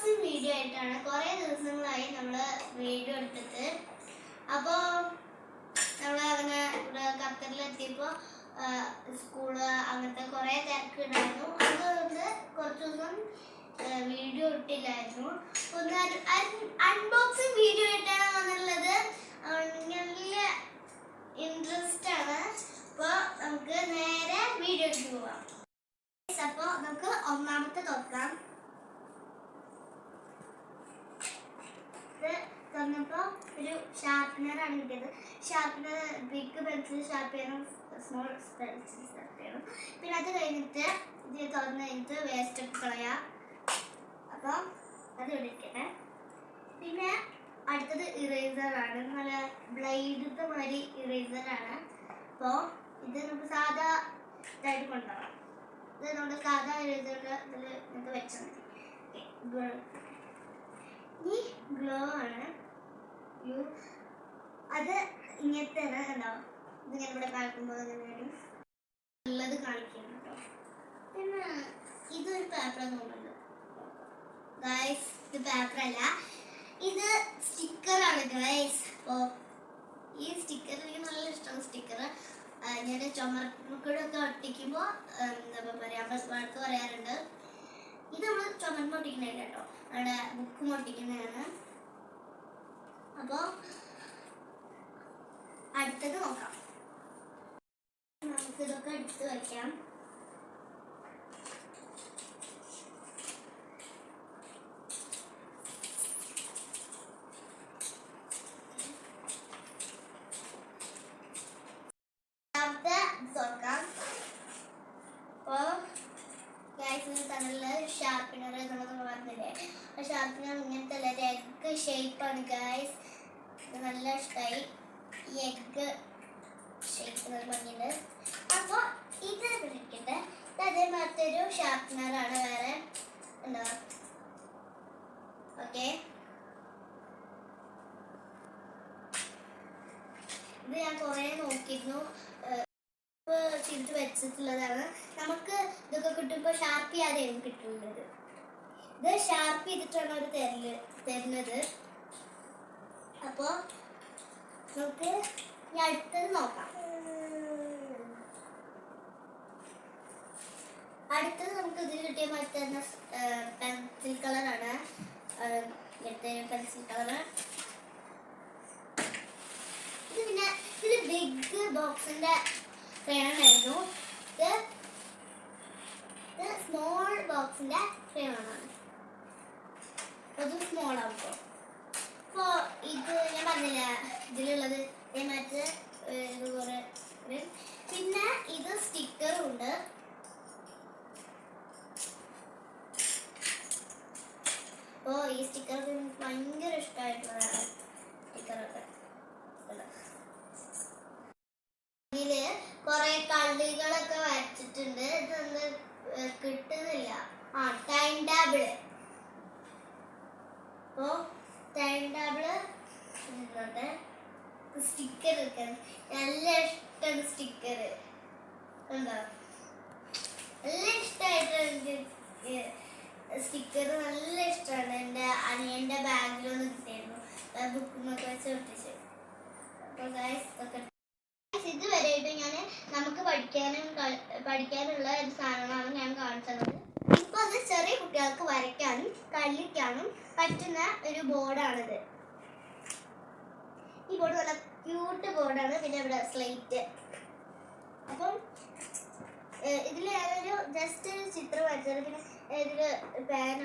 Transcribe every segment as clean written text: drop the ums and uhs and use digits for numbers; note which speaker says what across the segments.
Speaker 1: Unboxing video ആയിട്ടാണ് കുറേ ദിവസങ്ങളായി നമ്മൾ വീഡിയോ എടുത്തിട്ട്. അപ്പോൾ നമ്മൾ അങ്ങനെ ഇവിടെ ഖത്തറിലെത്തിയപ്പോൾ സ്കൂള് അങ്ങനത്തെ കുറേ തിരക്കുണ്ടായിരുന്നു. അതുകൊണ്ട് കുറച്ച് ദിവസം വീഡിയോ ഇട്ടില്ലായിരുന്നു. ഒന്ന് അൺബോക്സിംഗ് വീഡിയോ ആയിട്ടാണ് വന്നുള്ളത്. നല്ല ഇൻട്രസ്റ്റ് ആണ്. അപ്പോൾ നമുക്ക് നേരെ വീഡിയോയ്ക്ക് പോവാം. അപ്പോൾ നമുക്ക് ഒന്നാമത്തെ തുറക്കാം. ഇത് തുറന്നപ്പോൾ ഒരു ഷാർപ്പനറാണ് കിട്ടിയത്. ഷാർപ്പനർ ബിഗ് പെൻസിൽ ഷാർപ്പ് ചെയ്യണം, സ്മോൾ പെൻസിൽ ഷാർപ്പ് ചെയ്യണം. പിന്നെ അത് കഴിഞ്ഞിട്ട് ഇത് തുറന്ന് കഴിഞ്ഞിട്ട് വേസ്റ്റ് ഒക്കെ കളയാം. അപ്പോൾ അത് എടുക്കട്ടെ. പിന്നെ അടുത്തത് ഇറേസറാണ്. നല്ല ബ്ലേഡത്തെ മാതിരി ഇറേസറാണ്. അപ്പോൾ ഇത് നമുക്ക് സാധാ ഇതായിട്ട് കൊണ്ടുപോകാം. ഇത് നമ്മുടെ സാധാ ഇറേസറിൻ്റെ ഇതിൽ നമുക്ക് വെച്ചാൽ മതി. ഈ ഗ്ലോ ആണ്. അത് ഇങ്ങനത്തെ ഉണ്ടാവും. ഇതിങ്ങനെ ഇവിടെ കാണിക്കുമ്പോൾ നല്ലത് കാണിക്കുന്നു കേട്ടോ. പിന്നെ ഇതൊരു പേപ്പർ തോന്നുന്നുണ്ട് ഗൈസ്. ഇത് പേപ്പറല്ല, ഇത് സ്റ്റിക്കറാണ് ഗൈസ്. അപ്പോൾ ഈ സ്റ്റിക്കർ എനിക്ക് നല്ല ഇഷ്ടമാണ്. സ്റ്റിക്കർ ഞാൻ ചുമർക്കൂടൊക്കെ ഒട്ടിക്കുമ്പോൾ എന്താ പറയുക, വഴക്ക് പറയാറുണ്ട്. ഇത് നമ്മൾ ചുമർമ്മ ഒട്ടിക്കുന്നതല്ല കേട്ടോ, അവിടെ ബുക്കും ഒട്ടിക്കുന്നതാണ്. അപ്പോൾ അടുത്തത് നോക്കാം. നമുക്കിതൊക്കെ എടുത്ത് വയ്ക്കാം. ഷാർപ്പനർ നമുക്ക് പറഞ്ഞില്ലേ, ആ ഷാർപ്പനർ ഇങ്ങനത്തെ അല്ല, ഒരു എഗ് ഷേപ്പാണ് ഗൈസ്. ഇത് നല്ല ഇഷ്ടമായി ഈ എഗ് ഷേപ്പ് ഭംഗിയുണ്ട്. അപ്പോൾ ഇത് പിടിക്കട്ടെ. ഇത് അതേമാതിരത്തെ ഒരു ഷാർപ്പനറാണ്, വേറെ എന്താ. ഓക്കെ, ഇത് ഞാൻ കുറേ നോക്കിയിരുന്നു, ചെയ്തിട്ട് വെച്ചിട്ടുള്ളതാണ്. നമുക്ക് ഇതൊക്കെ കിട്ടുമ്പോൾ ഷാർപ്പ് ചെയ്യാതെയാണ് കിട്ടുന്നത്. ഇത് ഷാർപ്പ് ചെയ്തിട്ടാണ് അവർ തരുന്നത്. അപ്പോൾ നമുക്ക് ഇനി അടുത്തത് നോക്കാം. അടുത്തത് നമുക്ക് ഇതിൽ കിട്ടിയ മാറ്റി തരുന്ന പെൻസിൽ കളറാണ്. പെൻസിൽ കളർ ഇത്. പിന്നെ ഇതിൽ ബിഗ് ബോക്സിന്റെ ക്രയോണായിരുന്നു. ഇത് സ്മോൾ ബോക്സിന്റെ ക്രയോണാണ്. അത് സ്മോൾ ആവുമ്പോൾ അപ്പോൾ ഇത് ഞാൻ പറഞ്ഞില്ല, ഇതിലുള്ളത് ഇതേമാറ്റ് ഇത് കുറേ. പിന്നെ ഇത് സ്റ്റിക്കറും ഉണ്ട്. അപ്പോൾ ഈ സ്റ്റിക്കറൊക്കെ എനിക്ക് ഭയങ്കര ഇഷ്ടമായിട്ടുള്ളതാണ്. സ്റ്റിക്കറൊക്കെ ഇതില് കുറെ കളികളൊക്കെ വരച്ചിട്ടുണ്ട്. ഇതൊന്നും കിട്ടുന്നില്ല. Time table. അപ്പോ ടൈം ടേബിള് ഇന്നോട്ടെ. സ്റ്റിക്കർ ഒക്കെ നല്ല ഇഷ്ടമാണ്. സ്റ്റിക്കർ ഉണ്ടോ? നല്ല ഇഷ്ടമായിട്ട് എനിക്ക് സ്റ്റിക്കർ നല്ല ഇഷ്ടമാണ്. എൻ്റെ അനിയൻ്റെ ബാഗിലൊന്നും കിട്ടിയിരുന്നു, ബുക്കിനൊക്കെ വെച്ച് ഒട്ടിച്ച്. അപ്പോൾ ഗൈസ് ഇതൊക്കെ ഇതുവരെയായിട്ട് ഞാൻ നമുക്ക് പഠിക്കാനുള്ള ഒരു സാധനങ്ങളാണ് ഞാൻ കാണിച്ചത്. ഇപ്പൊ അത് ചെറിയ കുട്ടികൾക്ക് വരയ്ക്കാനും കളിക്കാനും പറ്റുന്ന ഒരു ബോർഡാണിത്. ഈ ബോർഡ് നല്ല ക്യൂട്ട് ബോർഡാണ്. പിന്നെ ഇവിടെ സ്ലേറ്റ്. അപ്പം ഇതിൽ ഞാനൊരു ജസ്റ്റ് ഒരു ചിത്രം വരച്ചത്. പിന്നെ ഇതില് പേന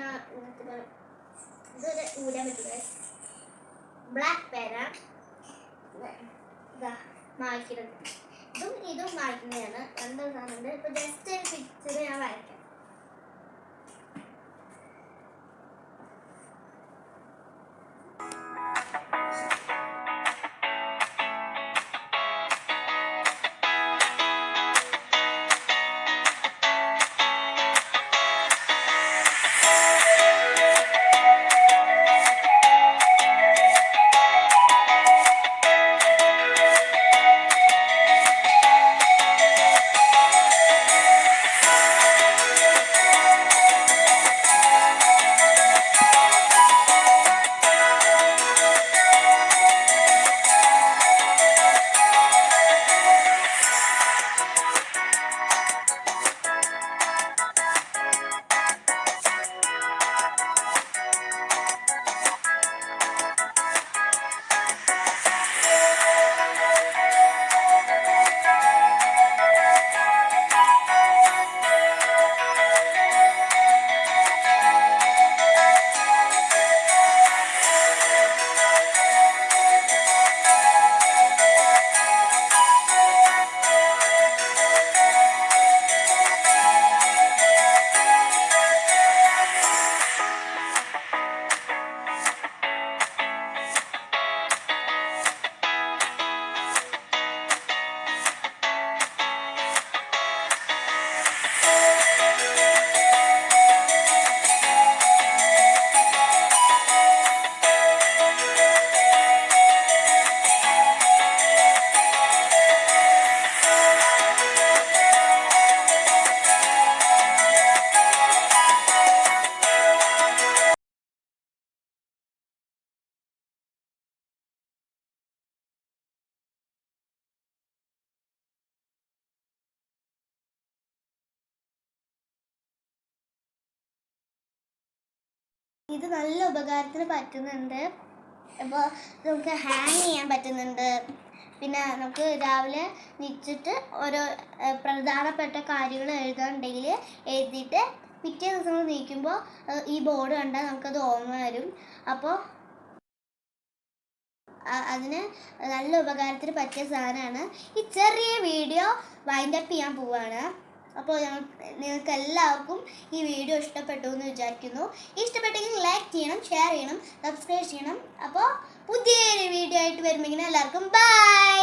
Speaker 1: ഇതൊരു ഊരാൻ പറ്റുന്നത് ബ്ലാക്ക് പേന ഇതാ മായ്ക്കുന്നത്. ഇതും മായ്ക്കുന്നതാണ്. രണ്ട് സാധനമുണ്ട്. ഇപ്പൊ ജസ്റ്റ് ഒരു പിക്ചർ ഞാൻ വരയ്ക്കാം. ഇത് നല്ല ഉപകാരത്തിന് പറ്റുന്നുണ്ട്. അപ്പോൾ നമുക്ക് ഹാങ് ചെയ്യാൻ പറ്റുന്നുണ്ട്. പിന്നെ നമുക്ക് രാവിലെ നിച്ചിട്ട് ഓരോ പ്രധാനപ്പെട്ട കാര്യങ്ങൾ എഴുതാനുണ്ടെങ്കിൽ എഴുതിയിട്ട് പിറ്റേ ദിവസം നീക്കുമ്പോൾ ഈ ബോർഡ് കണ്ടാൽ നമുക്കത് ഓർമ്മ വരും. അപ്പോൾ അതിന് നല്ല ഉപകാരത്തിന് പറ്റിയ സാധനമാണ്. ഈ ചെറിയ വീഡിയോ വൈൻഡ് അപ്പ് ചെയ്യാൻ പോവുകയാണ്. അപ്പോൾ നിങ്ങൾക്ക് എല്ലാവർക്കും ഈ വീഡിയോ ഇഷ്ടപ്പെട്ടു എന്ന് വിചാരിക്കുന്നു. ഇഷ്ടപ്പെട്ടെങ്കിൽ ലൈക്ക് ചെയ്യണം, ഷെയർ ചെയ്യണം, സബ്സ്ക്രൈബ് ചെയ്യണം. അപ്പോൾ പുതിയൊരു വീഡിയോ ആയിട്ട് വരുമ്പോൾ എല്ലാവർക്കും ബൈ.